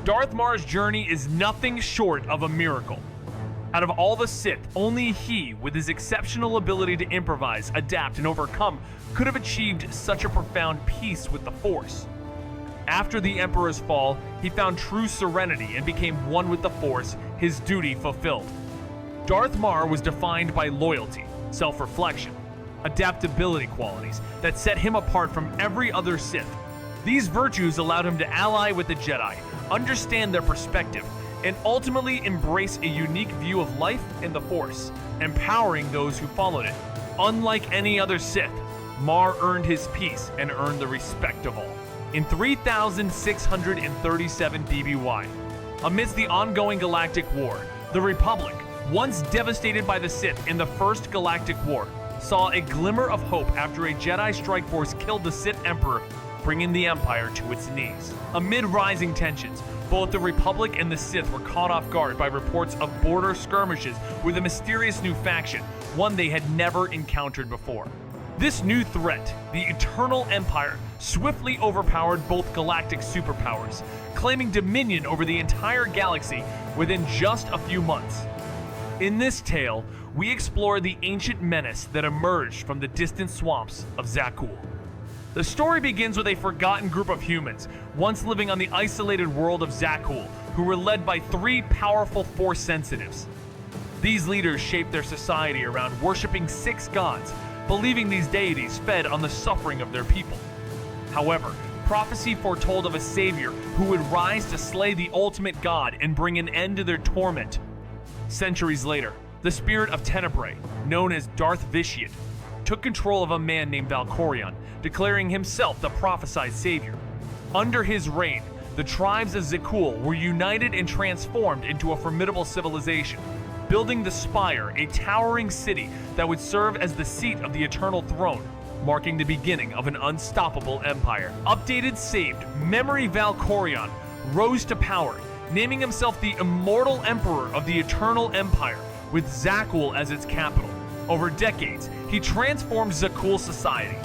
Darth Marr's journey is nothing short of a miracle. Out of all the Sith, only he, with his exceptional ability to improvise, adapt, and overcome, could have achieved such a profound peace with the Force. After the Emperor's fall, he found true serenity and became one with the Force, his duty fulfilled. Darth Marr was defined by loyalty, self-reflection, adaptability qualities that set him apart from every other Sith. These virtues allowed him to ally with the Jedi, understand their perspective, and ultimately embrace a unique view of life and the Force, empowering those who followed it. Unlike any other Sith, Marr earned his peace and earned the respect of all. In 3637 BBY, amidst the ongoing galactic war, the Republic, once devastated by the Sith in the First Galactic War, saw a glimmer of hope after a Jedi strike force killed the Sith Emperor, bringing the Empire to its knees. Amid rising tensions, both the Republic and the Sith were caught off guard by reports of border skirmishes with a mysterious new faction, one they had never encountered before. This new threat, the Eternal Empire, swiftly overpowered both galactic superpowers, claiming dominion over the entire galaxy within just a few months. In this tale, we explore the ancient menace that emerged from the distant swamps of Zakuul. The story begins with a forgotten group of humans, once living on the isolated world of Zakuul, who were led by three powerful Force sensitives. These leaders shaped their society around worshipping 6 gods, believing these deities fed on the suffering of their people. However, prophecy foretold of a savior who would rise to slay the ultimate god and bring an end to their torment. Centuries later, the spirit of Tenebrae, known as Darth Vitiate, took control of a man named Valkorion, declaring himself the prophesied savior. Under his reign, the tribes of Zakuul were united and transformed into a formidable civilization, building the Spire, a towering city that would serve as the seat of the Eternal Throne, marking the beginning of an unstoppable empire. Updated, saved, Memory Valkorion rose to power, naming himself the immortal emperor of the Eternal Empire, with Zakuul as its capital. Over decades, he transformed Zakuul society,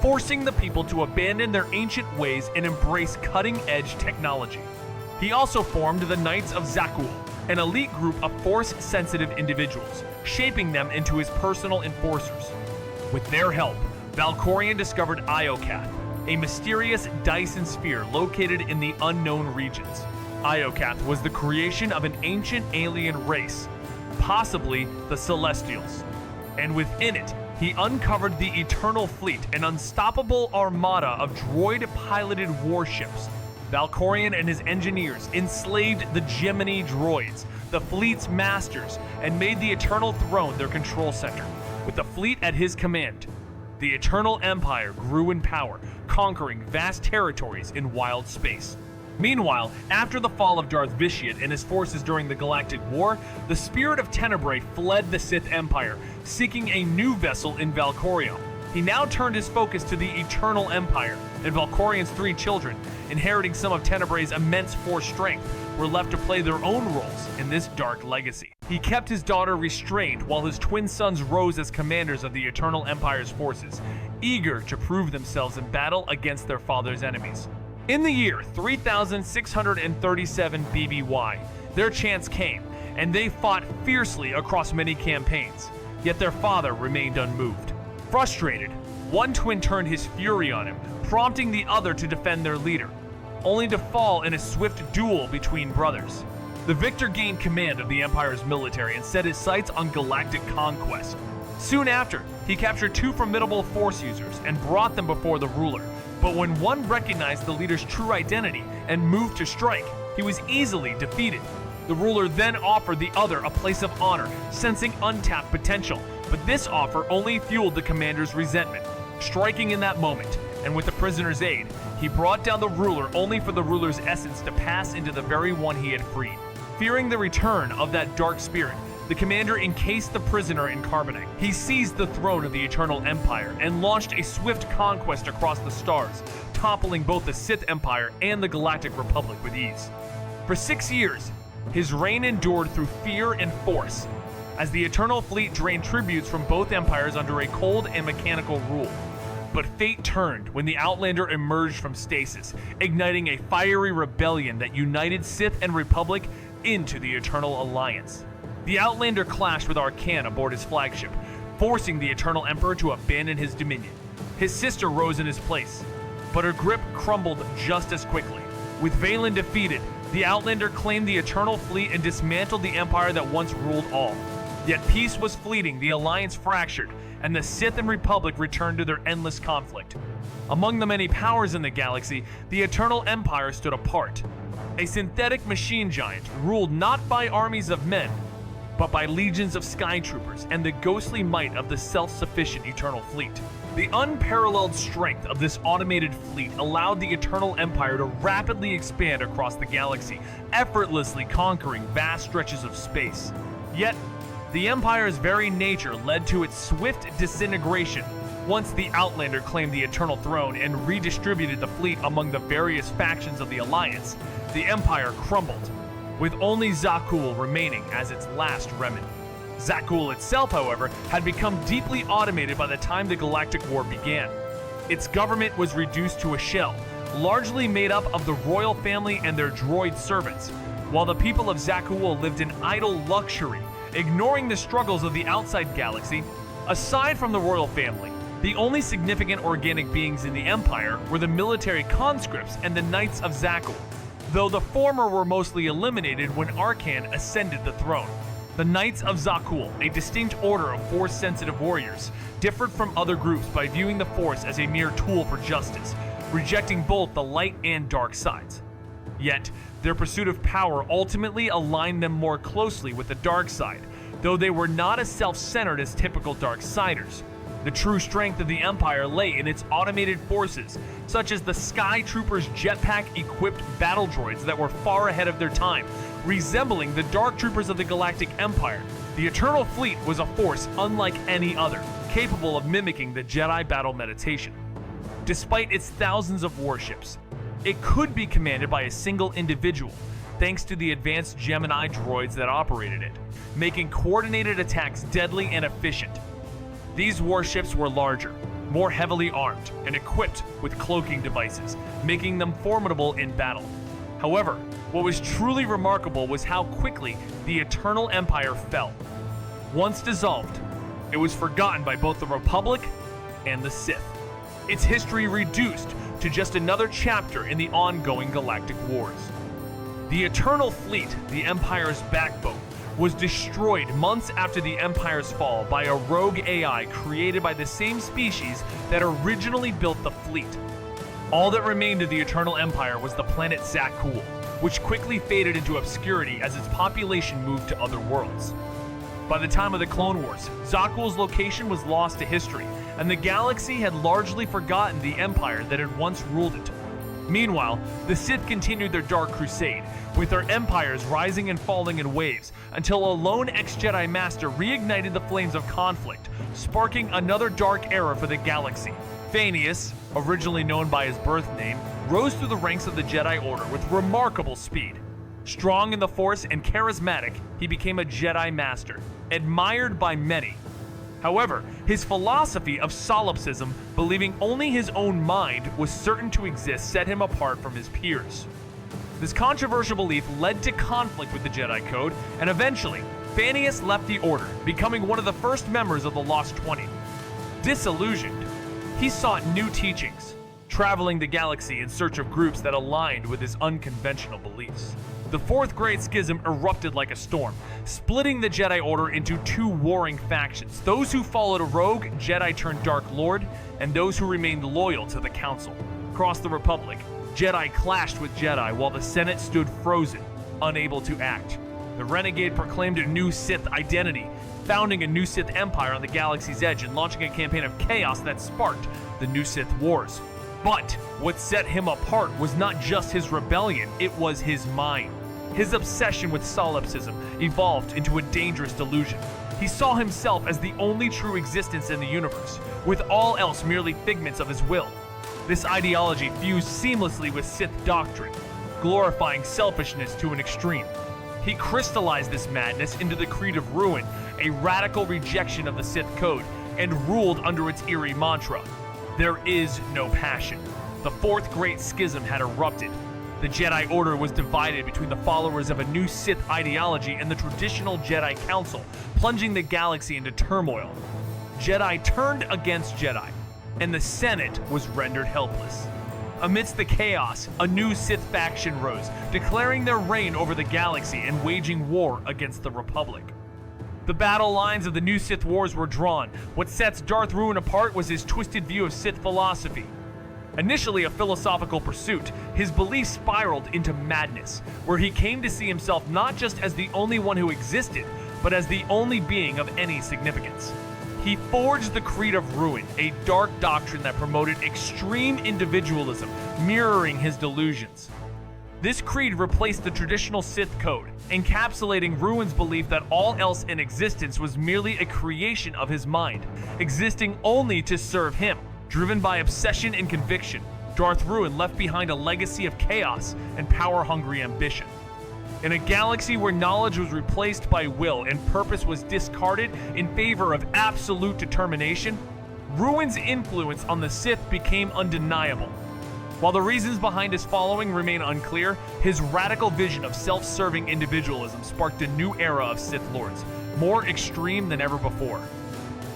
forcing the people to abandon their ancient ways and embrace cutting-edge technology. He also formed the Knights of Zakuul, an elite group of Force-sensitive individuals, shaping them into his personal enforcers. With their help, Valkorion discovered Iokath, a mysterious Dyson sphere located in the unknown regions. Iokath was the creation of an ancient alien race, possibly the Celestials, and within it, he uncovered the Eternal Fleet, an unstoppable armada of droid-piloted warships. Valkorion and his engineers enslaved the Gemini droids, the fleet's masters, and made the Eternal Throne their control center. With the fleet at his command, the Eternal Empire grew in power, conquering vast territories in wild space. Meanwhile, after the fall of Darth Vitiate and his forces during the Galactic War, the spirit of Tenebrae fled the Sith Empire, seeking a new vessel in Valkorion. He now turned his focus to the Eternal Empire, and Valkorion's 3 children, inheriting some of Tenebrae's immense Force strength, were left to play their own roles in this dark legacy. He kept his daughter restrained while his twin sons rose as commanders of the Eternal Empire's forces, eager to prove themselves in battle against their father's enemies. In the year 3637 BBY, their chance came, and they fought fiercely across many campaigns, yet their father remained unmoved. Frustrated, one twin turned his fury on him, prompting the other to defend their leader, only to fall in a swift duel between brothers. The victor gained command of the Empire's military and set his sights on galactic conquest. Soon after, he captured 2 formidable Force users and brought them before the ruler. But when one recognized the leader's true identity and moved to strike, he was easily defeated. The ruler then offered the other a place of honor, sensing untapped potential, but this offer only fueled the commander's resentment. Striking in that moment, and with the prisoner's aid, he brought down the ruler only for the ruler's essence to pass into the very one he had freed. Fearing the return of that dark spirit, the commander encased the prisoner in carbonite. He seized the throne of the Eternal Empire and launched a swift conquest across the stars, toppling both the Sith Empire and the Galactic Republic with ease. For 6 years, his reign endured through fear and force, as the Eternal Fleet drained tributes from both empires under a cold and mechanical rule. But fate turned when the Outlander emerged from stasis, igniting a fiery rebellion that united Sith and Republic into the Eternal Alliance. The Outlander clashed with Arcan aboard his flagship, forcing the Eternal Emperor to abandon his dominion. His sister rose in his place, but her grip crumbled just as quickly. With Valen defeated, the Outlander claimed the Eternal Fleet and dismantled the Empire that once ruled all. Yet peace was fleeting, the Alliance fractured, and the Sith and Republic returned to their endless conflict. Among the many powers in the galaxy, the Eternal Empire stood apart. A synthetic machine giant ruled not by armies of men, but by legions of sky troopers and the ghostly might of the self-sufficient Eternal Fleet. The unparalleled strength of this automated fleet allowed the Eternal Empire to rapidly expand across the galaxy, effortlessly conquering vast stretches of space. Yet, the Empire's very nature led to its swift disintegration. Once the Outlander claimed the Eternal Throne and redistributed the fleet among the various factions of the Alliance, the Empire crumbled, with only Zakuul remaining as its last remnant. Zakuul itself, however, had become deeply automated by the time the Galactic War began. Its government was reduced to a shell, largely made up of the royal family and their droid servants, while the people of Zakuul lived in idle luxury, ignoring the struggles of the outside galaxy. Aside from the royal family, the only significant organic beings in the Empire were the military conscripts and the Knights of Zakuul, though the former were mostly eliminated when Arcan ascended the throne. The Knights of Zakuul, a distinct order of Force-sensitive warriors, differed from other groups by viewing the Force as a mere tool for justice, rejecting both the light and dark sides. Yet, their pursuit of power ultimately aligned them more closely with the dark side, though they were not as self-centered as typical Darksiders. The true strength of the Empire lay in its automated forces, such as the Sky Troopers' jetpack-equipped battle droids that were far ahead of their time, resembling the Dark Troopers of the Galactic Empire. The Eternal Fleet was a force unlike any other, capable of mimicking the Jedi battle meditation. Despite its thousands of warships, it could be commanded by a single individual, thanks to the advanced Gemini droids that operated it, making coordinated attacks deadly and efficient. These warships were larger, more heavily armed, and equipped with cloaking devices, making them formidable in battle. However, what was truly remarkable was how quickly the Eternal Empire fell. Once dissolved, it was forgotten by both the Republic and the Sith. Its history reduced to just another chapter in the ongoing galactic wars. The Eternal Fleet, the Empire's backbone, was destroyed months after the Empire's fall by a rogue AI created by the same species that originally built the fleet. All that remained of the Eternal Empire was the planet Zakuul, which quickly faded into obscurity as its population moved to other worlds. By the time of the Clone Wars, Zakuul's location was lost to history, and the galaxy had largely forgotten the Empire that had once ruled it. Meanwhile, the Sith continued their Dark Crusade, with their empires rising and falling in waves, until a lone ex-Jedi Master reignited the flames of conflict, sparking another dark era for the galaxy. Thanius, originally known by his birth name, rose through the ranks of the Jedi Order with remarkable speed. Strong in the Force and charismatic, he became a Jedi Master, admired by many. However, his philosophy of solipsism, believing only his own mind was certain to exist, set him apart from his peers. This controversial belief led to conflict with the Jedi Code, and eventually, Thanius left the Order, becoming one of the first members of the Lost 20. Disillusioned, he sought new teachings, traveling the galaxy in search of groups that aligned with his unconventional beliefs. The Fourth Great Schism erupted like a storm, splitting the Jedi Order into two warring factions, those who followed a rogue Jedi-turned-Dark Lord, and those who remained loyal to the Council. Across the Republic, Jedi clashed with Jedi while the Senate stood frozen, unable to act. The Renegade proclaimed a new Sith identity, founding a new Sith Empire on the galaxy's edge and launching a campaign of chaos that sparked the New Sith Wars. But what set him apart was not just his rebellion, it was his mind. His obsession with solipsism evolved into a dangerous delusion. He saw himself as the only true existence in the universe, with all else merely figments of his will. This ideology fused seamlessly with Sith doctrine, glorifying selfishness to an extreme. He crystallized this madness into the Creed of Ruin, a radical rejection of the Sith Code, and ruled under its eerie mantra. there is no passion. The Fourth Great Schism had erupted. The Jedi Order was divided between the followers of a new Sith ideology and the traditional Jedi Council, plunging the galaxy into turmoil. Jedi turned against Jedi, and the Senate was rendered helpless. Amidst the chaos, a new Sith faction rose, declaring their reign over the galaxy and waging war against the Republic. The battle lines of the new Sith Wars were drawn. What sets Darth Ruin apart was his twisted view of Sith philosophy. Initially a philosophical pursuit, his beliefs spiraled into madness, where he came to see himself not just as the only one who existed, but as the only being of any significance. He forged the Creed of Ruin, a dark doctrine that promoted extreme individualism, mirroring his delusions. This creed replaced the traditional Sith code, encapsulating Ruin's belief that all else in existence was merely a creation of his mind, existing only to serve him. Driven by obsession and conviction, Darth Ruin left behind a legacy of chaos and power-hungry ambition. In a galaxy where knowledge was replaced by will and purpose was discarded in favor of absolute determination, Ruin's influence on the Sith became undeniable. While the reasons behind his following remain unclear, his radical vision of self-serving individualism sparked a new era of Sith Lords, more extreme than ever before.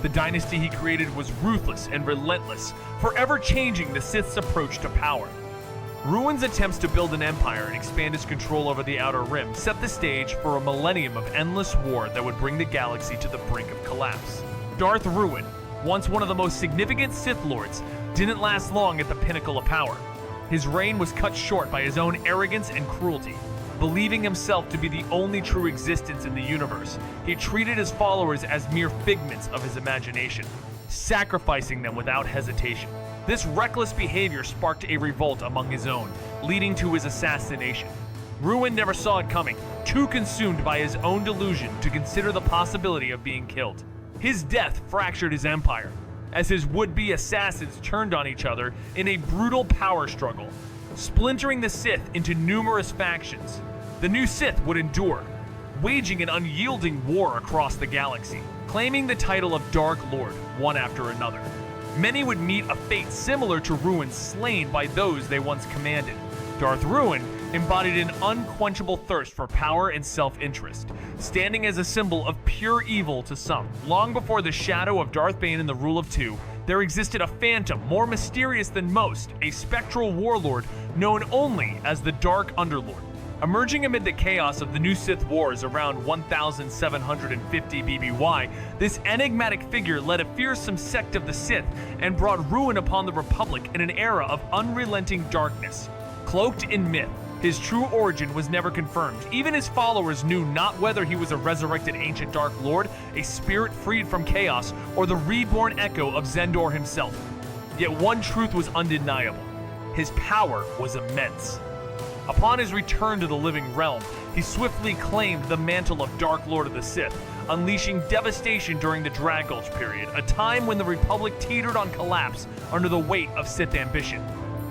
The dynasty he created was ruthless and relentless, forever changing the Sith's approach to power. Ruin's attempts to build an empire and expand his control over the Outer Rim set the stage for a millennium of endless war that would bring the galaxy to the brink of collapse. Darth Ruin, once one of the most significant Sith Lords, didn't last long at the pinnacle of power. His reign was cut short by his own arrogance and cruelty. Believing himself to be the only true existence in the universe, he treated his followers as mere figments of his imagination, sacrificing them without hesitation. This reckless behavior sparked a revolt among his own, leading to his assassination. Ruin never saw it coming, too consumed by his own delusion to consider the possibility of being killed. His death fractured his empire, as his would-be assassins turned on each other in a brutal power struggle, splintering the Sith into numerous factions. The new Sith would endure, waging an unyielding war across the galaxy, claiming the title of Dark Lord one after another. Many would meet a fate similar to Ruin, slain by those they once commanded. Darth Ruin embodied an unquenchable thirst for power and self-interest, standing as a symbol of pure evil to some. Long before the shadow of Darth Bane and the Rule of Two, there existed a phantom more mysterious than most, a spectral warlord known only as the Dark Underlord. Emerging amid the chaos of the new Sith Wars around 1750 BBY, this enigmatic figure led a fearsome sect of the Sith and brought ruin upon the Republic in an era of unrelenting darkness. Cloaked in myth, his true origin was never confirmed. Even his followers knew not whether he was a resurrected ancient Dark Lord, a spirit freed from chaos, or the reborn echo of Zendor himself. Yet one truth was undeniable. His power was immense. Upon his return to the living realm, he swiftly claimed the mantle of Dark Lord of the Sith, unleashing devastation during the Dragulch period, a time when the Republic teetered on collapse under the weight of Sith ambition.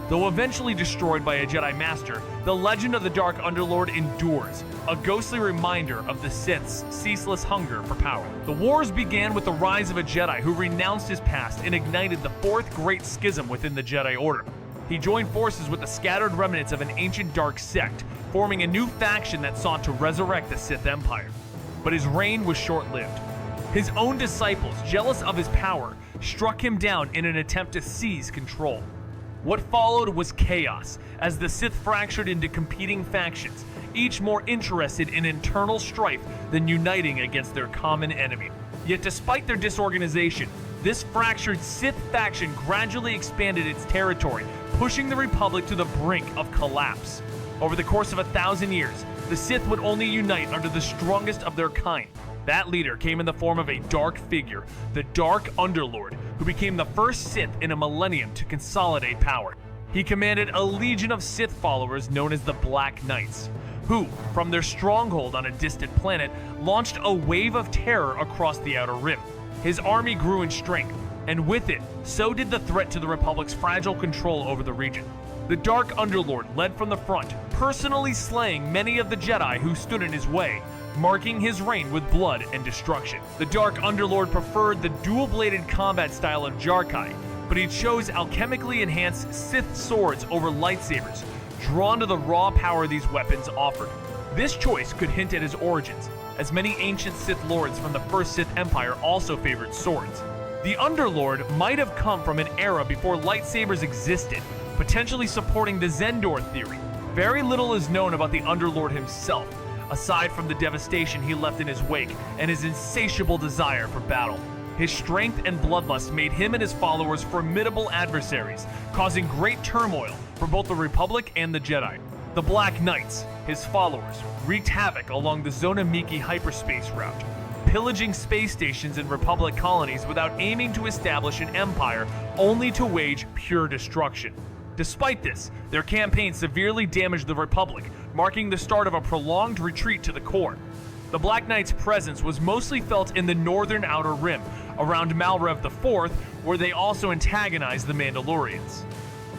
Though eventually destroyed by a Jedi Master, the legend of the Dark Underlord endures, a ghostly reminder of the Sith's ceaseless hunger for power. The wars began with the rise of a Jedi who renounced his past and ignited the Fourth Great Schism within the Jedi Order. He joined forces with the scattered remnants of an ancient dark sect, forming a new faction that sought to resurrect the Sith Empire. But his reign was short-lived. His own disciples, jealous of his power, struck him down in an attempt to seize control. What followed was chaos, as the Sith fractured into competing factions, each more interested in internal strife than uniting against their common enemy. Yet despite their disorganization, this fractured Sith faction gradually expanded its territory, pushing the Republic to the brink of collapse. Over the course of 1,000 years, the Sith would only unite under the strongest of their kind. That leader came in the form of a dark figure, the Dark Underlord, who became the first Sith in a millennium to consolidate power. He commanded a legion of Sith followers known as the Black Knights, who, from their stronghold on a distant planet, launched a wave of terror across the Outer Rim. His army grew in strength, and with it, so did the threat to the Republic's fragile control over the region. The Dark Underlord led from the front, personally slaying many of the Jedi who stood in his way, marking his reign with blood and destruction. The Dark Underlord preferred the dual-bladed combat style of Jarkai, but he chose alchemically enhanced Sith swords over lightsabers, drawn to the raw power these weapons offered. This choice could hint at his origins, as many ancient Sith lords from the first Sith Empire also favored swords. The Underlord might have come from an era before lightsabers existed, potentially supporting the Zendor theory. Very little is known about the Underlord himself, aside from the devastation he left in his wake and his insatiable desire for battle. His strength and bloodlust made him and his followers formidable adversaries, causing great turmoil for both the Republic and the Jedi. The Black Knights, his followers, wreaked havoc along the Zonamiki hyperspace route, pillaging space stations and Republic colonies without aiming to establish an empire, only to wage pure destruction. Despite this, their campaign severely damaged the Republic, marking the start of a prolonged retreat to the core. The Black Knight's presence was mostly felt in the northern Outer Rim, around Malrev IV, where they also antagonized the Mandalorians.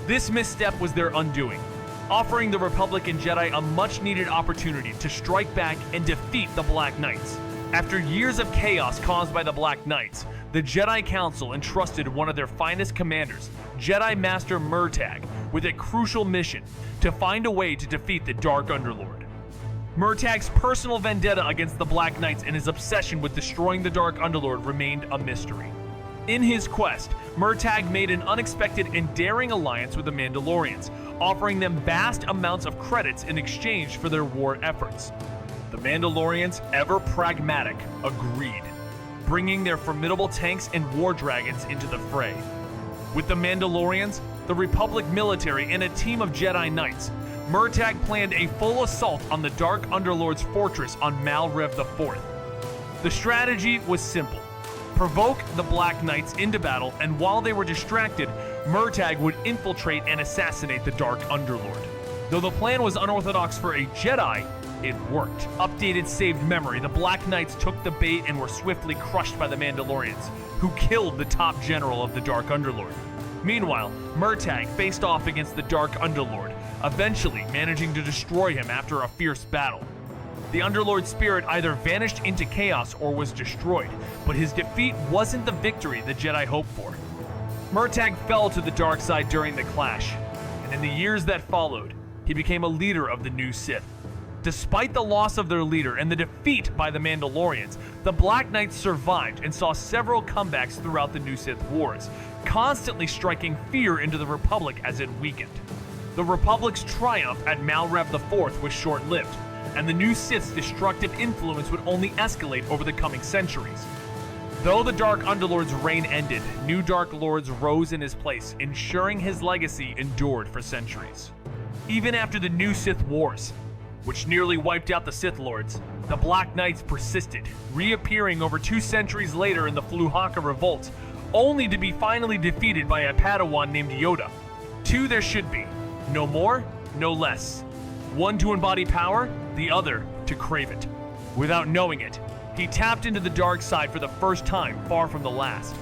This misstep was their undoing, offering the Republic and Jedi a much-needed opportunity to strike back and defeat the Black Knights. After years of chaos caused by the Black Knights, the Jedi Council entrusted one of their finest commanders, Jedi Master Murtagh, with a crucial mission to find a way to defeat the Dark Underlord. Murtagh's personal vendetta against the Black Knights and his obsession with destroying the Dark Underlord remained a mystery. In his quest, Murtagh made an unexpected and daring alliance with the Mandalorians, offering them vast amounts of credits in exchange for their war efforts. The Mandalorians, ever pragmatic, agreed, bringing their formidable tanks and war dragons into the fray. With the Mandalorians, the Republic military, and a team of Jedi Knights, Murtagh planned a full assault on the Dark Underlord's fortress on Malrev IV. The strategy was simple. Provoke the Black Knights into battle, and while they were distracted, Murtagh would infiltrate and assassinate the Dark Underlord. Though the plan was unorthodox for a Jedi, it worked. Updated saved memory, the Black Knights took the bait and were swiftly crushed by the Mandalorians, who killed the top general of the Dark Underlord. Meanwhile, Murtagh faced off against the Dark Underlord, eventually managing to destroy him after a fierce battle. The Underlord's spirit either vanished into chaos or was destroyed, but his defeat wasn't the victory the Jedi hoped for. Murtagh fell to the dark side during the clash, and in the years that followed, he became a leader of the new Sith. Despite the loss of their leader and the defeat by the Mandalorians, the Black Knights survived and saw several comebacks throughout the New Sith Wars, constantly striking fear into the Republic as it weakened. The Republic's triumph at Malrev IV was short-lived, and the new Sith's destructive influence would only escalate over the coming centuries. Though the Dark Underlord's reign ended, new Dark Lords rose in his place, ensuring his legacy endured for centuries. Even after the New Sith Wars, which nearly wiped out the Sith Lords, the Black Knights persisted, reappearing over 2 centuries later in the Fluhaka Revolt, only to be finally defeated by a Padawan named Yoda. 2 there should be, no more, no less. One to embody power, the other to crave it. Without knowing it, he tapped into the dark side for the first time, far from the last.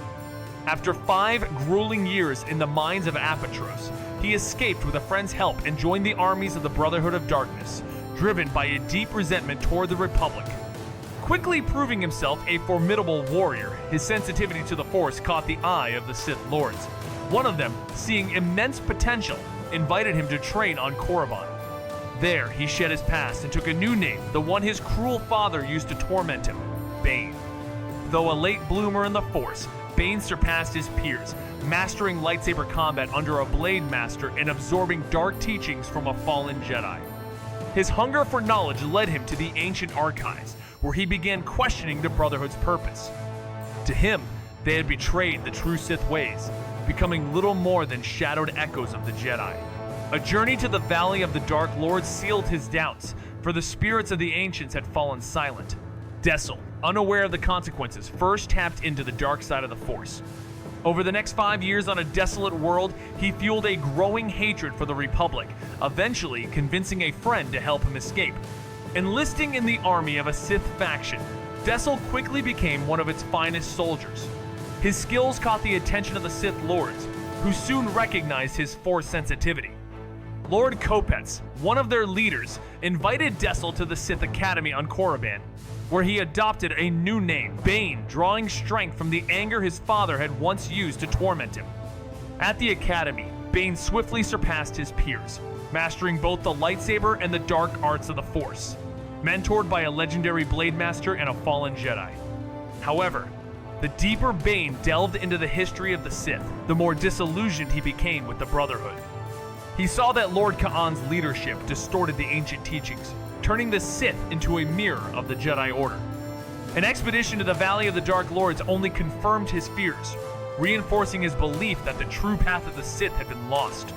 After 5 grueling years in the mines of Apatros, he escaped with a friend's help and joined the armies of the Brotherhood of Darkness, driven by a deep resentment toward the Republic. Quickly proving himself a formidable warrior, his sensitivity to the Force caught the eye of the Sith Lords. One of them, seeing immense potential, invited him to train on Korriban. There, he shed his past and took a new name, the one his cruel father used to torment him, Bane. Though a late bloomer in the Force, Bane surpassed his peers, mastering lightsaber combat under a Blade Master and absorbing dark teachings from a fallen Jedi. His hunger for knowledge led him to the ancient archives, where he began questioning the Brotherhood's purpose. To him, they had betrayed the true Sith ways, becoming little more than shadowed echoes of the Jedi. A journey to the Valley of the Dark Lord sealed his doubts, for the spirits of the ancients had fallen silent. Dessel, unaware of the consequences, first tapped into the dark side of the Force. Over the next 5 years on a desolate world, he fueled a growing hatred for the Republic, eventually convincing a friend to help him escape. Enlisting in the army of a Sith faction, Dessel quickly became one of its finest soldiers. His skills caught the attention of the Sith Lords, who soon recognized his Force sensitivity. Lord Kopetz, one of their leaders, invited Dessel to the Sith Academy on Korriban, where he adopted a new name, Bane, drawing strength from the anger his father had once used to torment him. At the Academy, Bane swiftly surpassed his peers, mastering both the lightsaber and the dark arts of the Force, mentored by a legendary blade master and a fallen Jedi. However, the deeper Bane delved into the history of the Sith, the more disillusioned he became with the Brotherhood. He saw that Lord Kaan's leadership distorted the ancient teachings, turning the Sith into a mirror of the Jedi Order. An expedition to the Valley of the Dark Lords only confirmed his fears, reinforcing his belief that the true path of the Sith had been lost.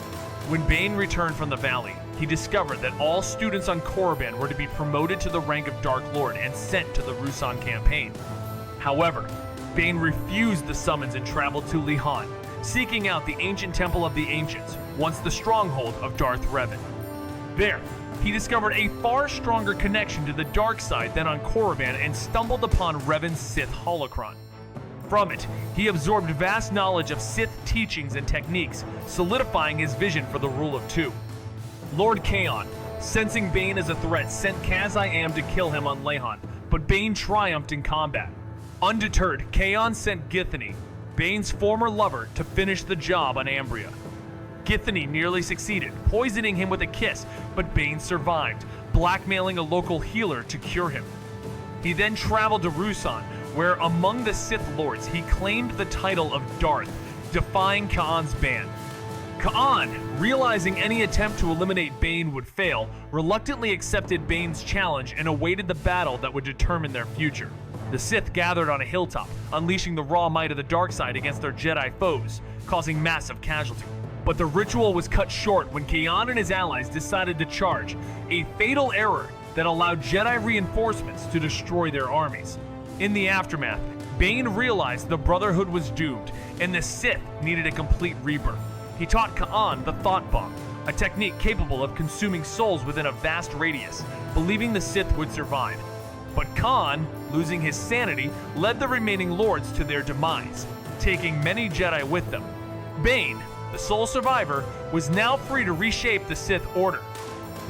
When Bane returned from the Valley, he discovered that all students on Korriban were to be promoted to the rank of Dark Lord and sent to the Ruusan campaign. However, Bane refused the summons and traveled to Lihan, seeking out the ancient Temple of the Ancients, once the stronghold of Darth Revan. There, he discovered a far stronger connection to the dark side than on Korriban and stumbled upon Revan's Sith holocron. From it, he absorbed vast knowledge of Sith teachings and techniques, solidifying his vision for the rule of two. Lord Kaon, sensing Bane as a threat, sent Kaz-I-Am to kill him on Lihan, but Bane triumphed in combat. Undeterred, Kaon sent Githany, Bane's former lover, to finish the job on Ambria. Githany nearly succeeded, poisoning him with a kiss, but Bane survived, blackmailing a local healer to cure him. He then traveled to Ruusan, where among the Sith Lords he claimed the title of Darth, defying Kaan's ban. Kaan, realizing any attempt to eliminate Bane would fail, reluctantly accepted Bane's challenge and awaited the battle that would determine their future. The Sith gathered on a hilltop, unleashing the raw might of the dark side against their Jedi foes, causing massive casualty. But the ritual was cut short when Kaon and his allies decided to charge, a fatal error that allowed Jedi reinforcements to destroy their armies. In the aftermath, Bane realized the Brotherhood was doomed, and the Sith needed a complete rebirth. He taught Kaon the Thought Bomb, a technique capable of consuming souls within a vast radius, believing the Sith would survive. But Kaon, losing his sanity, led the remaining lords to their demise, taking many Jedi with them. Bane, the sole survivor, was now free to reshape the Sith Order.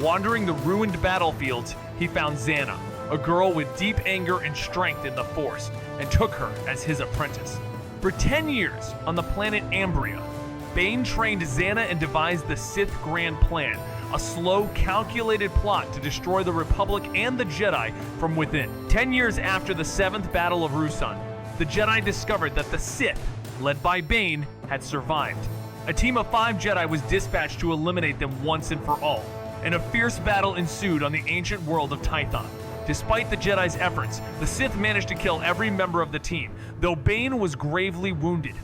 Wandering the ruined battlefields, he found Zannah, a girl with deep anger and strength in the Force, and took her as his apprentice. For 10 years, on the planet Ambria, Bane trained Zannah and devised the Sith Grand Plan, a slow, calculated plot to destroy the Republic and the Jedi from within. 10 years after the 7th Battle of Ruusan, the Jedi discovered that the Sith, led by Bane, had survived. A team of 5 Jedi was dispatched to eliminate them once and for all, and a fierce battle ensued on the ancient world of Tython. Despite the Jedi's efforts, the Sith managed to kill every member of the team, though Bane was gravely wounded.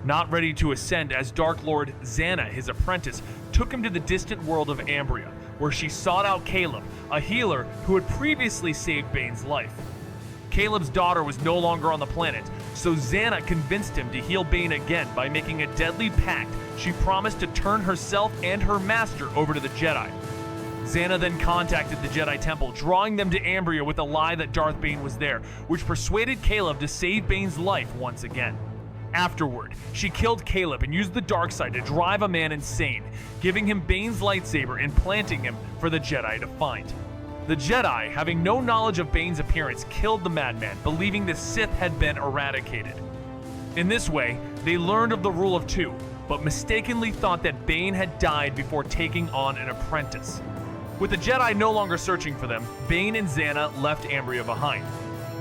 Not ready to ascend as Dark Lord, Zannah, his apprentice, took him to the distant world of Ambria, where she sought out Caleb, a healer who had previously saved Bane's life. Caleb's daughter was no longer on the planet, so Zannah convinced him to heal Bane again by making a deadly pact. She promised to turn herself and her master over to the Jedi. Zannah then contacted the Jedi Temple, drawing them to Ambria with a lie that Darth Bane was there, which persuaded Caleb to save Bane's life once again. Afterward, she killed Caleb and used the dark side to drive a man insane, giving him Bane's lightsaber and planting him for the Jedi to find. The Jedi, having no knowledge of Bane's appearance, killed the madman, believing the Sith had been eradicated. In this way, they learned of the rule of two, but mistakenly thought that Bane had died before taking on an apprentice. With the Jedi no longer searching for them, Bane and Zannah left Ambria behind,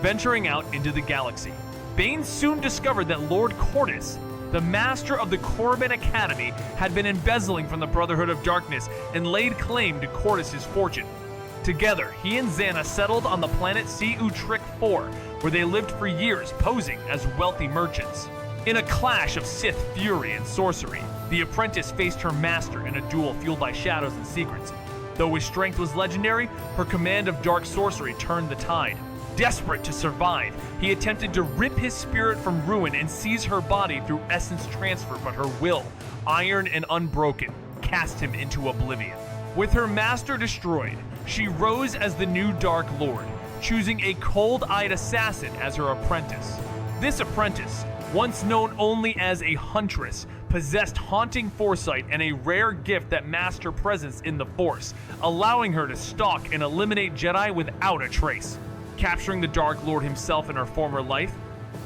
venturing out into the galaxy. Bane soon discovered that Lord Cortus, the master of the Korriban Academy, had been embezzling from the Brotherhood of Darkness and laid claim to Cortus's fortune. Together, he and Zannah settled on the planet C'Utric IV, where they lived for years posing as wealthy merchants. In a clash of Sith fury and sorcery, the apprentice faced her master in a duel fueled by shadows and secrets. Though his strength was legendary, her command of dark sorcery turned the tide. Desperate to survive, he attempted to rip his spirit from ruin and seize her body through essence transfer, but her will, iron and unbroken, cast him into oblivion. With her master destroyed, she rose as the new Dark Lord, choosing a cold-eyed assassin as her apprentice. This apprentice, once known only as a huntress, possessed haunting foresight and a rare gift that masked her presence in the Force, allowing her to stalk and eliminate Jedi without a trace. Capturing the Dark Lord himself in her former life,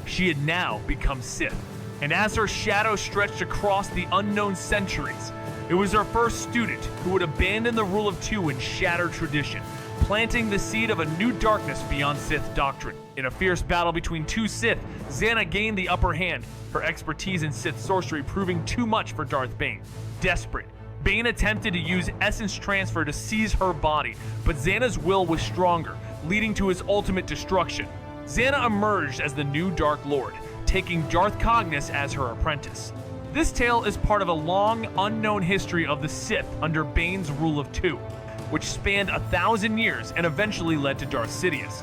she had now become Sith. and as her shadow stretched across the unknown centuries, it was her first student who would abandon the rule of two and shatter tradition, planting the seed of a new darkness beyond Sith doctrine. In a fierce battle between two Sith, Xana gained the upper hand, her expertise in Sith sorcery proving too much for Darth Bane. Desperate, Bane attempted to use essence transfer to seize her body, but Xana's will was stronger, leading to his ultimate destruction. Xana emerged as the new Dark Lord, taking Darth Cognis as her apprentice. This tale is part of a long, unknown history of the Sith under Bane's rule of two, which spanned 1,000 years and eventually led to Darth Sidious.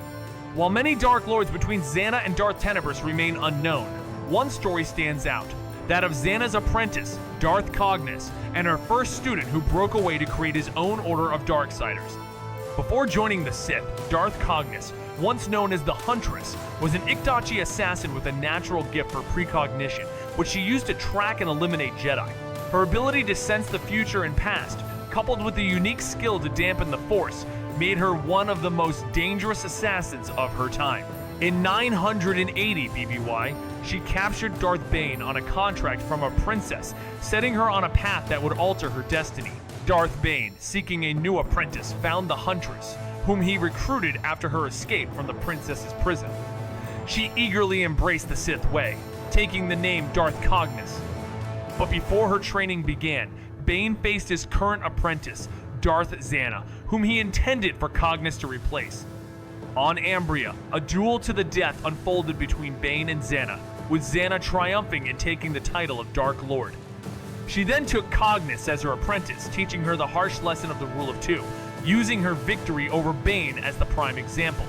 While many Dark Lords between Xana and Darth Tenebrous remain unknown, one story stands out, that of Xana's apprentice, Darth Cognis, and her first student who broke away to create his own order of Darksiders. Before joining the Sith, Darth Cognis, once known as the Huntress, was an Ikdachi assassin with a natural gift for precognition, which she used to track and eliminate Jedi. Her ability to sense the future and past, coupled with a unique skill to dampen the Force, made her one of the most dangerous assassins of her time. In 980 BBY, she captured Darth Bane on a contract from a princess, setting her on a path that would alter her destiny. Darth Bane, seeking a new apprentice, found the Huntress, whom he recruited after her escape from the princess's prison. She eagerly embraced the Sith way, taking the name Darth Cognis. But before her training began, Bane faced his current apprentice, Darth Xana, whom he intended for Cognis to replace. On Ambria, a duel to the death unfolded between Bane and Xana, with Xana triumphing and taking the title of Dark Lord. She then took Cognis as her apprentice, teaching her the harsh lesson of the rule of two, using her victory over Bane as the prime example.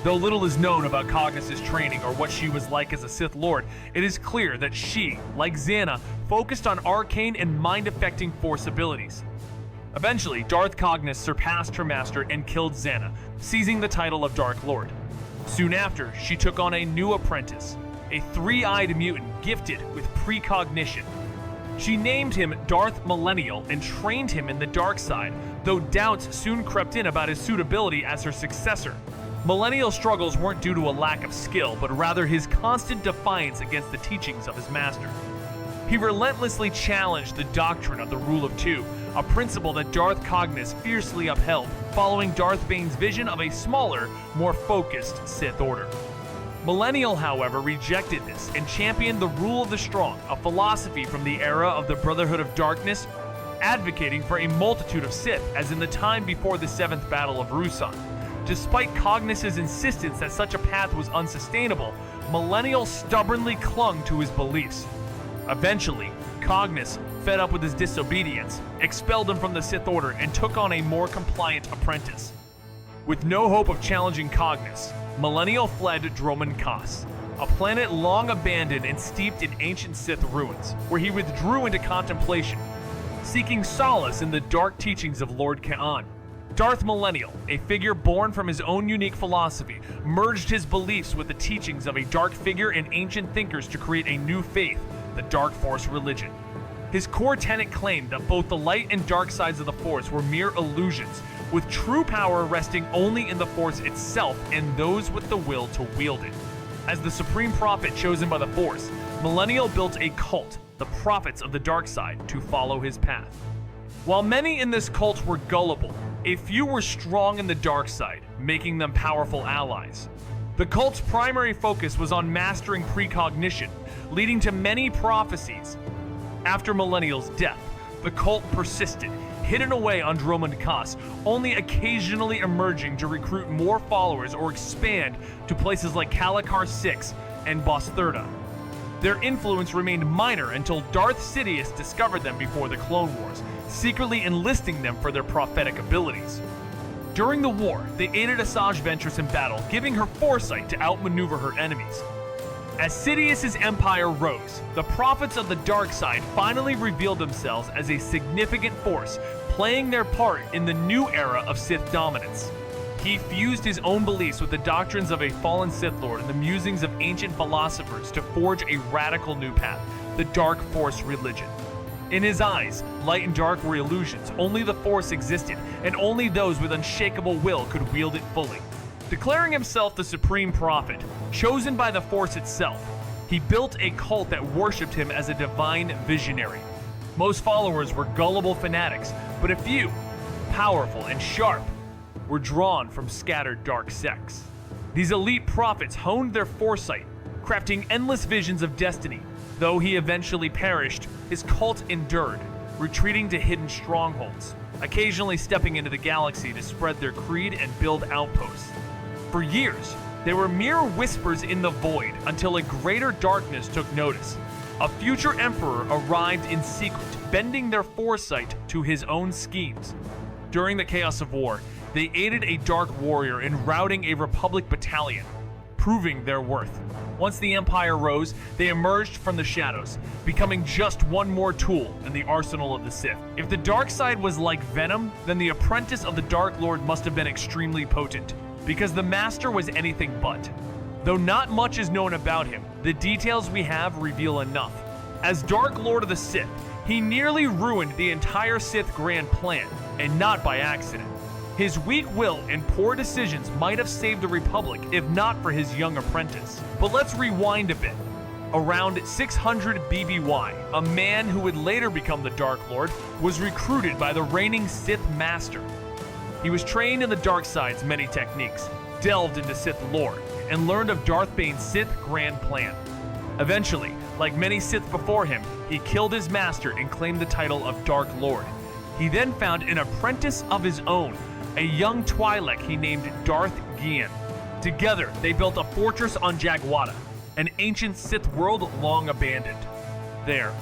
Though little is known about Cognis' training or what she was like as a Sith Lord, it is clear that she, like Xana, focused on arcane and mind-affecting Force abilities. Eventually, Darth Cognis surpassed her master and killed Xana, seizing the title of Dark Lord. Soon after, she took on a new apprentice, a three-eyed mutant gifted with precognition. She named him Darth Millennial and trained him in the dark side, though doubts soon crept in about his suitability as her successor. Millennial's struggles weren't due to a lack of skill, but rather his constant defiance against the teachings of his master. He relentlessly challenged the doctrine of the rule of two, a principle that Darth Cognis fiercely upheld, following Darth Bane's vision of a smaller, more focused Sith Order. Millennial, however, rejected this and championed the rule of the strong, a philosophy from the era of the Brotherhood of Darkness, advocating for a multitude of Sith, as in the time before the 7th Battle of Ruusan. Despite Cognis' insistence that such a path was unsustainable, Millennial stubbornly clung to his beliefs. Eventually, Cognis, fed up with his disobedience, expelled him from the Sith Order and took on a more compliant apprentice. With no hope of challenging Cognis, Millennial fled Dromund Kaas, a planet long abandoned and steeped in ancient Sith ruins, where he withdrew into contemplation, seeking solace in the dark teachings of Lord Kaan. Darth Millennial, a figure born from his own unique philosophy, merged his beliefs with the teachings of a dark figure and ancient thinkers to create a new faith, the Dark Force religion. His core tenet claimed that both the light and dark sides of the Force were mere illusions, with true power resting only in the Force itself and those with the will to wield it. As the Supreme Prophet chosen by the Force, Millennial built a cult, the Prophets of the Dark Side, to follow his path. While many in this cult were gullible, a few were strong in the dark side, making them powerful allies. The cult's primary focus was on mastering precognition, leading to many prophecies. After Millennial's death, the cult persisted, hidden away on Dromund Kaas, only occasionally emerging to recruit more followers or expand to places like Kalikar 6 and Bostherda. Their influence remained minor until Darth Sidious discovered them before the Clone Wars, secretly enlisting them for their prophetic abilities. During the war, they aided Asajj Ventress in battle, giving her foresight to outmaneuver her enemies. As Sidious's empire rose, the Prophets of the Dark Side finally revealed themselves as a significant force, playing their part in the new era of Sith dominance. He fused his own beliefs with the doctrines of a fallen Sith Lord and the musings of ancient philosophers to forge a radical new path, the Dark Force religion. In his eyes, light and dark were illusions, only the Force existed, and only those with unshakable will could wield it fully. Declaring himself the Supreme Prophet, chosen by the Force itself, He built a cult that worshipped him as a divine visionary. Most followers were gullible fanatics, but a few, powerful and sharp, were drawn from scattered dark sects. These elite prophets honed their foresight, crafting endless visions of destiny. Though he eventually perished, his cult endured, retreating to hidden strongholds, occasionally stepping into the galaxy to spread their creed and build outposts. For years, they were mere whispers in the void until a greater darkness took notice. A future emperor arrived in secret, bending their foresight to his own schemes. During the chaos of war, they aided a dark warrior in routing a Republic battalion, proving their worth. Once the Empire rose, they emerged from the shadows, becoming just one more tool in the arsenal of the Sith. If the dark side was like venom, then the apprentice of the Dark Lord must have been extremely potent, because the Master was anything but. Though not much is known about him, the details we have reveal enough. As Dark Lord of the Sith, he nearly ruined the entire Sith grand plan, and not by accident. His weak will and poor decisions might have saved the Republic if not for his young apprentice. But let's rewind a bit. Around 600 BBY, a man who would later become the Dark Lord was recruited by the reigning Sith Master. He was trained in the dark side's many techniques, delved into Sith lore, and learned of Darth Bane's Sith grand plan. Eventually, like many Sith before him, he killed his master and claimed the title of Dark Lord. He then found an apprentice of his own, a young Twi'lek he named Darth Gian. Together, they built a fortress on Jagwada, an ancient Sith world long abandoned. There,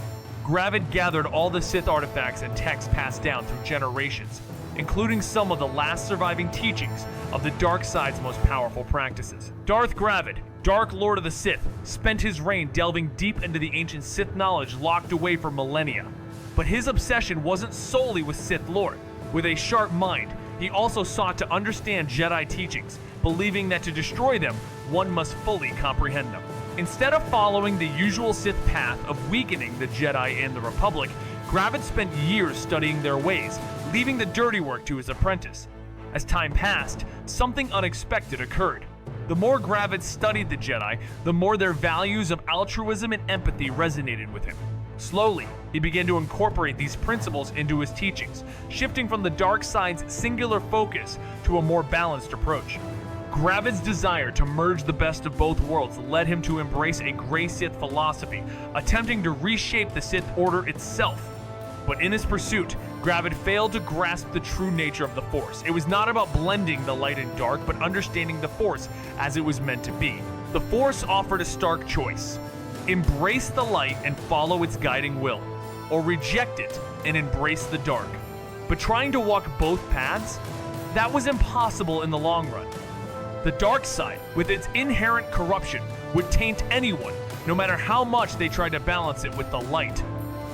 Gravid gathered all the Sith artifacts and texts passed down through generations, including some of the last surviving teachings of the dark side's most powerful practices. Darth Gravid, Dark Lord of the Sith, spent his reign delving deep into the ancient Sith knowledge locked away for millennia. But his obsession wasn't solely with Sith lore. With a sharp mind, he also sought to understand Jedi teachings, believing that to destroy them, one must fully comprehend them. Instead of following the usual Sith path of weakening the Jedi and the Republic, Gravid spent years studying their ways, leaving the dirty work to his apprentice. As time passed, something unexpected occurred. The more Gravid studied the Jedi, the more their values of altruism and empathy resonated with him. Slowly, he began to incorporate these principles into his teachings, shifting from the dark side's singular focus to a more balanced approach. Gravid's desire to merge the best of both worlds led him to embrace a Grey Sith philosophy, attempting to reshape the Sith Order itself. But in his pursuit, Gravid failed to grasp the true nature of the Force. It was not about blending the light and dark, but understanding the Force as it was meant to be. The Force offered a stark choice: embrace the light and follow its guiding will, or reject it and embrace the dark. But trying to walk both paths, that was impossible in the long run. The dark side, with its inherent corruption, would taint anyone, no matter how much they tried to balance it with the light.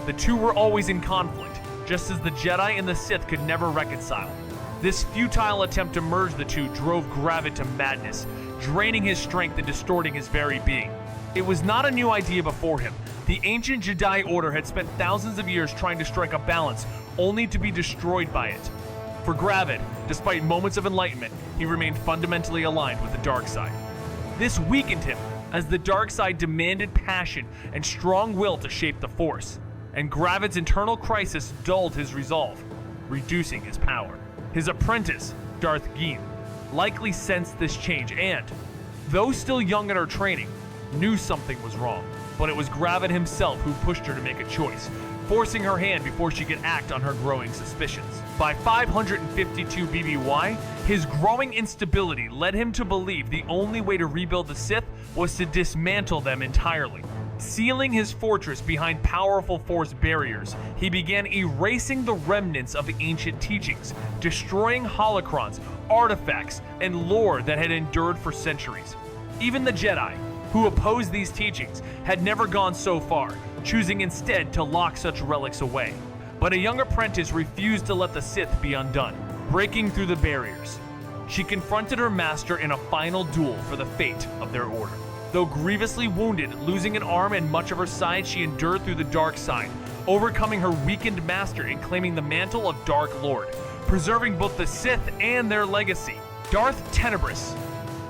The two were always in conflict, just as the Jedi and the Sith could never reconcile. This futile attempt to merge the two drove Gravid to madness, draining his strength and distorting his very being. It was not a new idea before him. The ancient Jedi Order had spent thousands of years trying to strike a balance, only to be destroyed by it. For Gravid, despite moments of enlightenment, he remained fundamentally aligned with the dark side. This weakened him, as the dark side demanded passion and strong will to shape the Force, and Gravid's internal crisis dulled his resolve, reducing his power. His apprentice, Darth Geen, likely sensed this change and, though still young in her training, knew something was wrong. But it was Gravid himself who pushed her to make a choice, forcing her hand before she could act on her growing suspicions. By 552 BBY, his growing instability led him to believe the only way to rebuild the Sith was to dismantle them entirely. Sealing his fortress behind powerful Force barriers, he began erasing the remnants of the ancient teachings, destroying holocrons, artifacts, and lore that had endured for centuries. Even the Jedi, who opposed these teachings, had never gone so far, choosing instead to lock such relics away. But a young apprentice refused to let the Sith be undone, breaking through the barriers. She confronted her master in a final duel for the fate of their order. Though grievously wounded, losing an arm and much of her side, she endured through the dark side, overcoming her weakened master and claiming the mantle of Dark Lord, preserving both the Sith and their legacy. Darth Tenebris,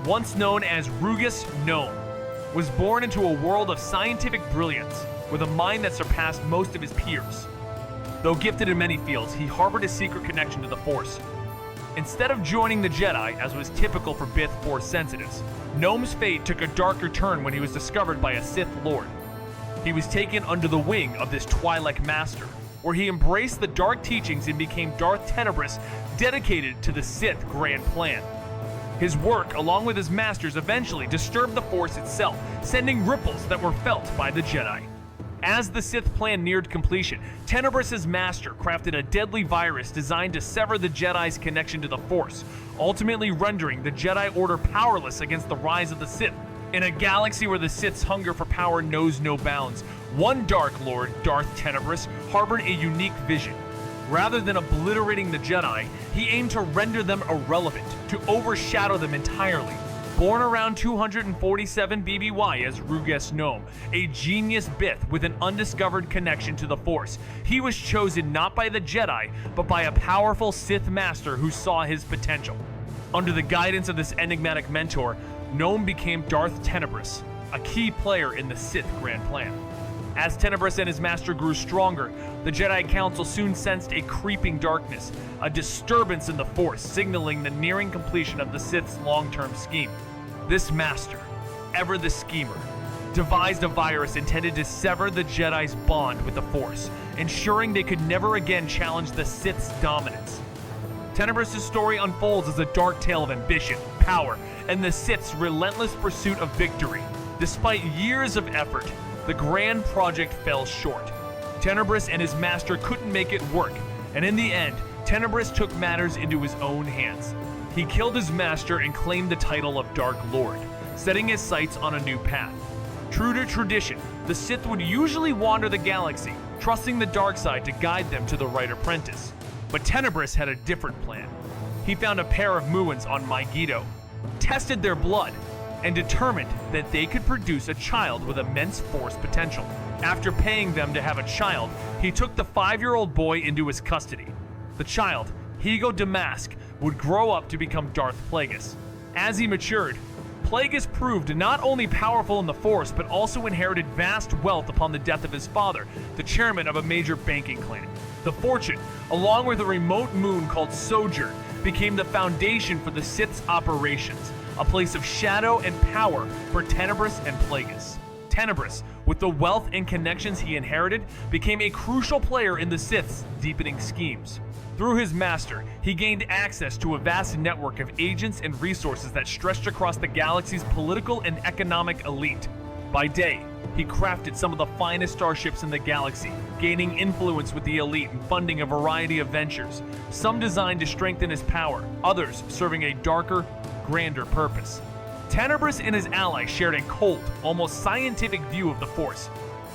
once known as Rugus Gnome, was born into a world of scientific brilliance, with a mind that surpassed most of his peers. Though gifted in many fields, he harbored a secret connection to the Force. Instead of joining the Jedi, as was typical for Bith Force sensitives, Noam's fate took a darker turn when he was discovered by a Sith Lord. He was taken under the wing of this Twi'lek master, where he embraced the dark teachings and became Darth Tenebrous, dedicated to the Sith grand plan. His work, along with his masters, eventually disturbed the Force itself, sending ripples that were felt by the Jedi. As the Sith plan neared completion, Tenebrous's master crafted a deadly virus designed to sever the Jedi's connection to the Force, ultimately rendering the Jedi Order powerless against the rise of the Sith. In a galaxy where the Sith's hunger for power knows no bounds, one Dark Lord, Darth Tenebrous, harbored a unique vision. Rather than obliterating the Jedi, he aimed to render them irrelevant, to overshadow them entirely. Born around 247 BBY as Ruges Noam, a genius Bith with an undiscovered connection to the Force, he was chosen not by the Jedi, but by a powerful Sith master who saw his potential. Under the guidance of this enigmatic mentor, Noam became Darth Tenebrous, a key player in the Sith grand plan. As Tenebrous and his master grew stronger, the Jedi Council soon sensed a creeping darkness, a disturbance in the Force signaling the nearing completion of the Sith's long-term scheme. This master, ever the schemer, devised a virus intended to sever the Jedi's bond with the Force, ensuring they could never again challenge the Sith's dominance. Tenebrous's story unfolds as a dark tale of ambition, power, and the Sith's relentless pursuit of victory. Despite years of effort, the grand project fell short. Tenebrous and his master couldn't make it work, and in the end, Tenebrous took matters into his own hands. He killed his master and claimed the title of Dark Lord, setting his sights on a new path. True to tradition, the Sith would usually wander the galaxy, trusting the dark side to guide them to the right apprentice. But Tenebrous had a different plan. He found a pair of Muons on Megiddo, tested their blood, and determined that they could produce a child with immense Force potential. After paying them to have a child, he took the 5-year-old boy into his custody. The child, Higo Damask, would grow up to become Darth Plagueis. As he matured, Plagueis proved not only powerful in the Force, but also inherited vast wealth upon the death of his father, the chairman of a major banking clan. The fortune, along with a remote moon called Sojourn, became the foundation for the Sith's operations, a place of shadow and power for Tenebrous and Plagueis. Tenebrous, with the wealth and connections he inherited, became a crucial player in the Sith's deepening schemes. Through his master, he gained access to a vast network of agents and resources that stretched across the galaxy's political and economic elite. By day, he crafted some of the finest starships in the galaxy, gaining influence with the elite and funding a variety of ventures, some designed to strengthen his power, others serving a darker, grander purpose. Tenebrous and his allies shared a cold, almost scientific view of the Force.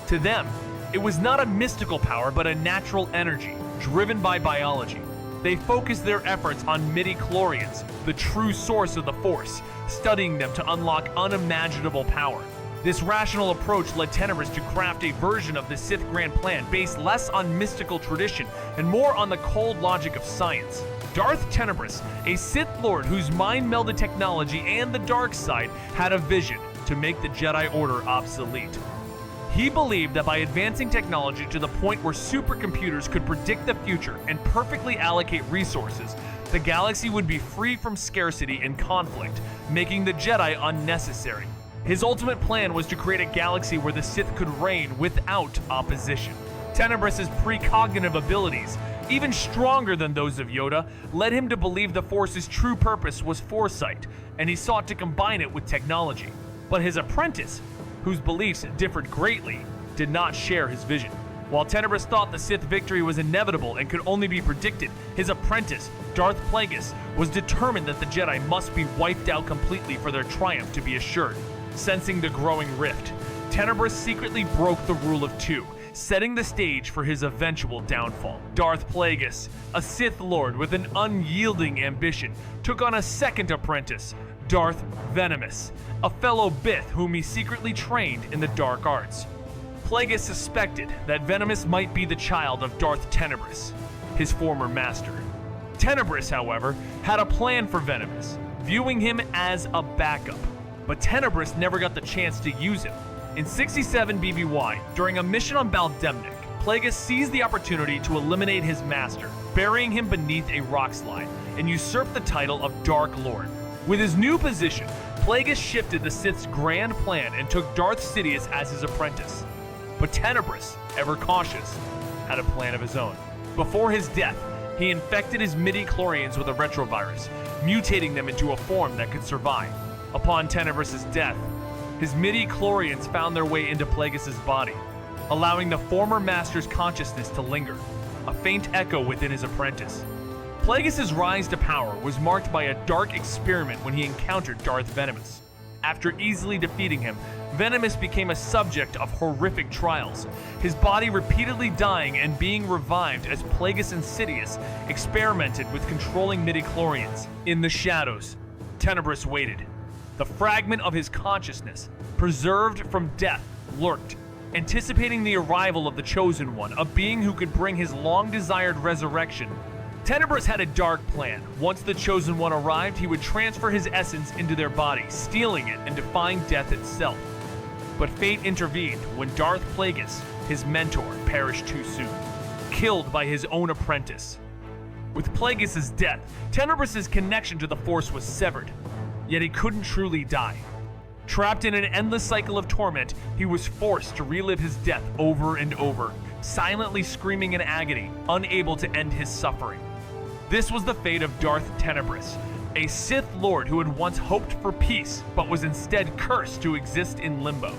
To them, it was not a mystical power but a natural energy, driven by biology. They focused their efforts on midi-chlorians, the true source of the Force, studying them to unlock unimaginable power. This rational approach led Tenebrous to craft a version of the Sith Grand Plan based less on mystical tradition and more on the cold logic of science. Darth Tenebrous, a Sith Lord whose mind melded technology and the dark side, had a vision to make the Jedi Order obsolete. He believed that by advancing technology to the point where supercomputers could predict the future and perfectly allocate resources, the galaxy would be free from scarcity and conflict, making the Jedi unnecessary. His ultimate plan was to create a galaxy where the Sith could reign without opposition. Tenebrous's precognitive abilities, even stronger than those of Yoda, led him to believe the Force's true purpose was foresight, and he sought to combine it with technology. But his apprentice, whose beliefs differed greatly, did not share his vision. While Tenebrous thought the Sith victory was inevitable and could only be predicted, his apprentice, Darth Plagueis, was determined that the Jedi must be wiped out completely for their triumph to be assured. Sensing the growing rift, Tenebrous secretly broke the rule of two, setting the stage for his eventual downfall. Darth Plagueis, a Sith Lord with an unyielding ambition, took on a second apprentice, Darth Venomous, a fellow Bith whom he secretly trained in the dark arts. Plagueis suspected that Venomous might be the child of Darth Tenebrous, his former master. Tenebrous, however, had a plan for Venomous, viewing him as a backup. but Tenebris never got the chance to use him. In 67 BBY, during a mission on Baldemnik, Plagueis seized the opportunity to eliminate his master, burying him beneath a rock slide, and usurped the title of Dark Lord. With his new position, Plagueis shifted the Sith's grand plan and took Darth Sidious as his apprentice. But Tenebris, ever cautious, had a plan of his own. Before his death, he infected his midi-chlorians with a retrovirus, mutating them into a form that could survive. Upon Tenebris' death, his midi-chlorians found their way into Plagueis' body, allowing the former master's consciousness to linger, a faint echo within his apprentice. Plagueis' rise to power was marked by a dark experiment when he encountered Darth Venomous. After easily defeating him, Venomous became a subject of horrific trials, his body repeatedly dying and being revived as Plagueis and Sidious experimented with controlling midi-chlorians. In the shadows, Tenebris waited. The fragment of his consciousness, preserved from death, lurked, anticipating the arrival of the Chosen One, a being who could bring his long-desired resurrection. Tenebris had a dark plan. Once the Chosen One arrived, he would transfer his essence into their body, stealing it and defying death itself. But fate intervened when Darth Plagueis, his mentor, perished too soon, killed by his own apprentice. With Plagueis' death, Tenebris' connection to the Force was severed, yet he couldn't truly die. Trapped in an endless cycle of torment, he was forced to relive his death over and over, silently screaming in agony, unable to end his suffering. This was the fate of Darth Tenebris, a Sith Lord who had once hoped for peace, but was instead cursed to exist in limbo.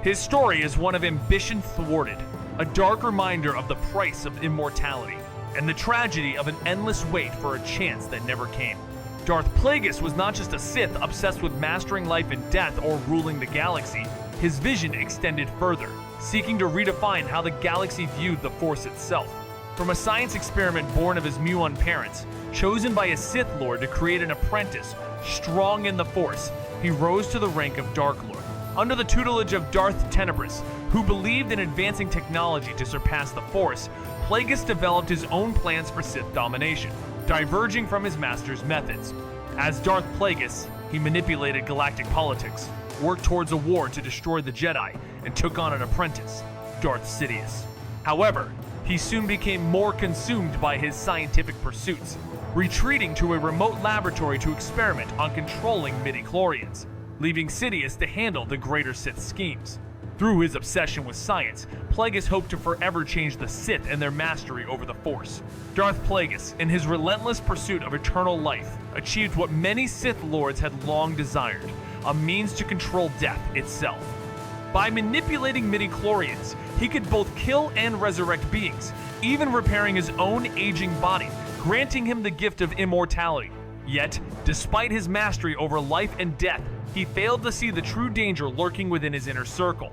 His story is one of ambition thwarted, a dark reminder of the price of immortality, and the tragedy of an endless wait for a chance that never came. Darth Plagueis was not just a Sith obsessed with mastering life and death or ruling the galaxy. His vision extended further, seeking to redefine how the galaxy viewed the Force itself. From a science experiment born of his Muon parents, chosen by a Sith Lord to create an apprentice strong in the Force, he rose to the rank of Dark Lord. Under the tutelage of Darth Tenebris, who believed in advancing technology to surpass the Force, Plagueis developed his own plans for Sith domination, diverging from his master's methods. As Darth Plagueis, he manipulated galactic politics, worked towards a war to destroy the Jedi, and took on an apprentice, Darth Sidious. However, he soon became more consumed by his scientific pursuits, retreating to a remote laboratory to experiment on controlling midi-chlorians, leaving Sidious to handle the greater Sith schemes. Through his obsession with science, Plagueis hoped to forever change the Sith and their mastery over the Force. Darth Plagueis, in his relentless pursuit of eternal life, achieved what many Sith Lords had long desired, a means to control death itself. By manipulating midi-chlorians, he could both kill and resurrect beings, even repairing his own aging body, granting him the gift of immortality. Yet, despite his mastery over life and death, he failed to see the true danger lurking within his inner circle.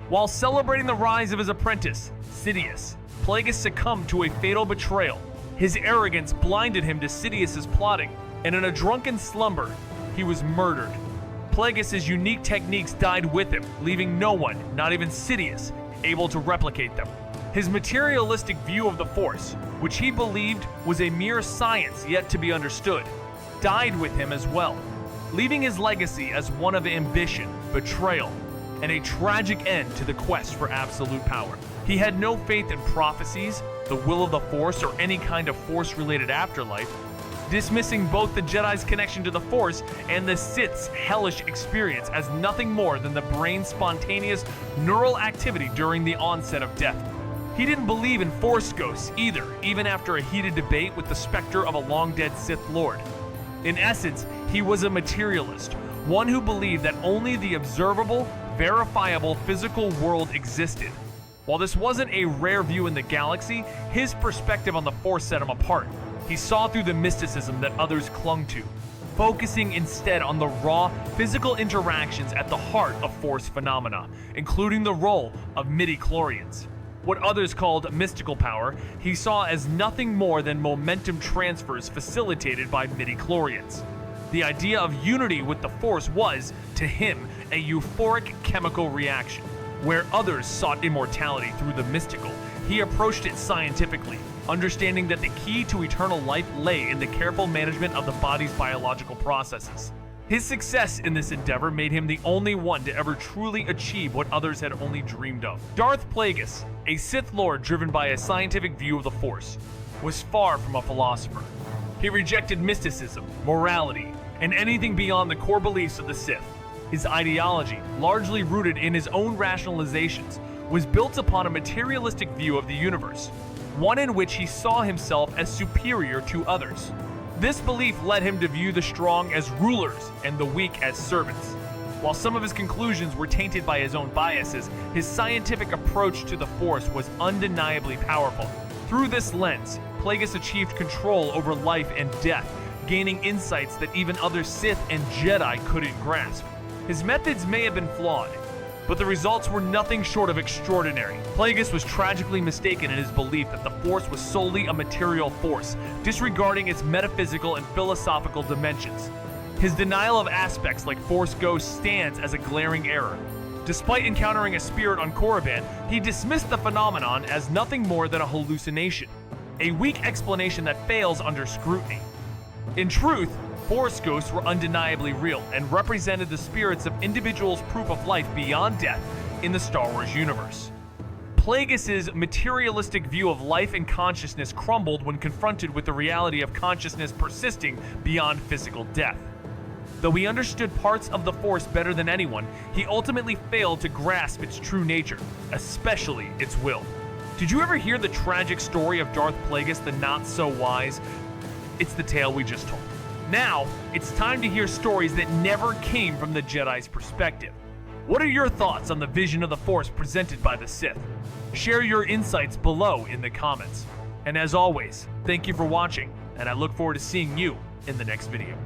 While celebrating the rise of his apprentice, Sidious, Plagueis succumbed to a fatal betrayal. His arrogance blinded him to Sidious's plotting, and in a drunken slumber, he was murdered. Plagueis' unique techniques died with him, leaving no one, not even Sidious, able to replicate them. His materialistic view of the Force, which he believed was a mere science yet to be understood, died with him as well, leaving his legacy as one of ambition, betrayal, and a tragic end to the quest for absolute power. He had no faith in prophecies, the will of the Force, or any kind of Force-related afterlife, dismissing both the Jedi's connection to the Force and the Sith's hellish experience as nothing more than the brain's spontaneous neural activity during the onset of death. He didn't believe in Force ghosts either, even after a heated debate with the specter of a long-dead Sith Lord. In essence, he was a materialist, one who believed that only the observable, verifiable physical world existed. While this wasn't a rare view in the galaxy, his perspective on the Force set him apart. He saw through the mysticism that others clung to, focusing instead on the raw, physical interactions at the heart of Force phenomena, including the role of midi-chlorians. What others called mystical power, he saw as nothing more than momentum transfers facilitated by midi-chlorians. The idea of unity with the Force was, to him, a euphoric chemical reaction. Where others sought immortality through the mystical, he approached it scientifically, understanding that the key to eternal life lay in the careful management of the body's biological processes. His success in this endeavor made him the only one to ever truly achieve what others had only dreamed of. Darth Plagueis, a Sith Lord driven by a scientific view of the Force, was far from a philosopher. He rejected mysticism, morality, and anything beyond the core beliefs of the Sith. His ideology, largely rooted in his own rationalizations, was built upon a materialistic view of the universe, one in which he saw himself as superior to others. This belief led him to view the strong as rulers and the weak as servants. While some of his conclusions were tainted by his own biases, his scientific approach to the Force was undeniably powerful. Through this lens, Plagueis achieved control over life and death, gaining insights that even other Sith and Jedi couldn't grasp. His methods may have been flawed, but the results were nothing short of extraordinary. Plagueis was tragically mistaken in his belief that the Force was solely a material force, disregarding its metaphysical and philosophical dimensions. His denial of aspects like Force ghosts stands as a glaring error. Despite encountering a spirit on Korriban, he dismissed the phenomenon as nothing more than a hallucination, a weak explanation that fails under scrutiny. In truth, Force ghosts were undeniably real and represented the spirits of individuals' proof of life beyond death in the Star Wars universe. Plagueis' materialistic view of life and consciousness crumbled when confronted with the reality of consciousness persisting beyond physical death. Though he understood parts of the Force better than anyone, he ultimately failed to grasp its true nature, especially its will. Did you ever hear the tragic story of Darth Plagueis the Not-So-Wise? It's the tale we just told. Now, it's time to hear stories that never came from the Jedi's perspective. What are your thoughts on the vision of the Force presented by the Sith? Share your insights below in the comments. And as always, thank you for watching, and I look forward to seeing you in the next video.